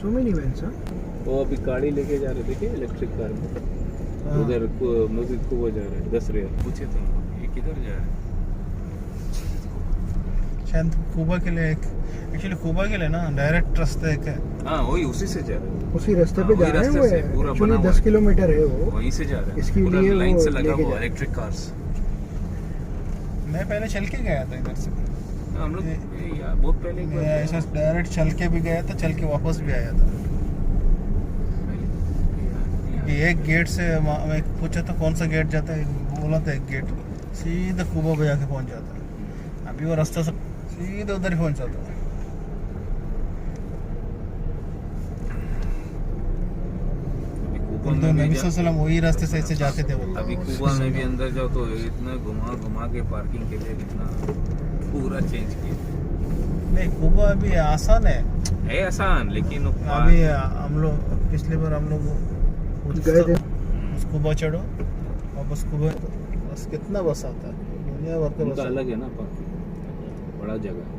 So many vans, huh? वो अभी गाड़ी लेके जा रहे देखिए इलेक्ट्रिक कार में उधर मूवी को जा रहे 10 रियल पूछे तो ये किधर जा रहे शायद कुबा के लिए एक्चुअली कुबा के लिए ना डायरेक्ट रास्ता एक है। हाँ वही उसी से जा रहे उसी रास्ते पे जा रहे हैं वो पूरा एक्चुअली बना 10 किलोमीटर है वो वहीं से जा रहे हैं इसके पूरा लिए लाइन वो से लगा लेके हुआ जा- इलेक्ट्रिक कार्स मैं पहले चल के गया था इधर से, हम लोग यार बहुत पहले एक बार मैं ऐसा डायरेक्ट चल के भी गया था, चल के वापस भी आया था। ये एक गेट से मैं पूछा था कौन सा गेट जाता है, बोला था एक गेट सीधा कुबा पे जाके पहुंच जाता है। अभी वो रास्ता सब सीधे उधर ही पहुंच जाता है। कुबा में नबी भी सल्लल्लाहु वही रास्ते से ऐसे जाते थे वो। अभी कुबा में भी अंदर जाओ तो इतना घुमा के पार्किंग के लिए इतना पूरा चेंज किया नहीं कुबा अभी आसान है है आसान लेकिन अभी हम लोग पिछली बार हम लोग गए थे उस कुबा चढ़ो वापस कुबा बस कितना बस आता है दुनिया भर का बस उनका आता है। अलग है ना पार्किंग बड़ा जगह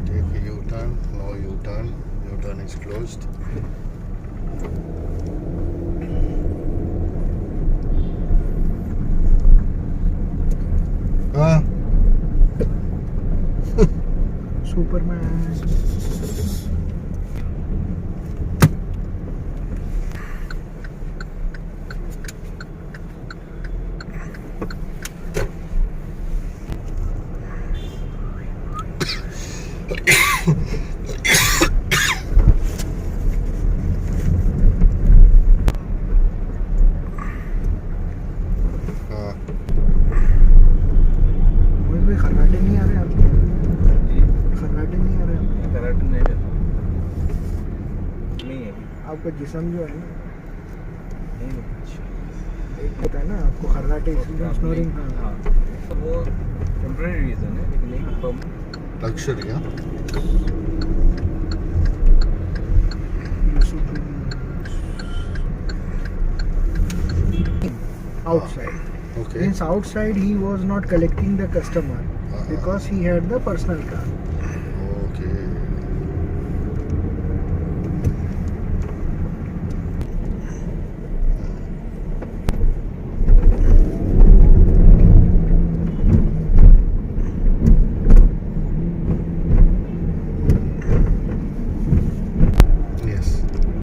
Take a U-turn. No U-turn. U-turn is closed. हाँ सुपरमैन हाँ कोई खर्राटे नहीं आ रहे आपके खर्राटे नहीं आ रहे आपके? करंट नहीं रहता नहीं है आपका जिस्म जो है ना नहीं एक होता है ना आपको खर्राटे स्नोरिंग हाँ वो टेम्परेरी रीजन है लेकिन नहीं पम्प लग्जरी हाँ outside. Okay. Means outside he was not collecting the customer Uh-huh. because he had the personal car.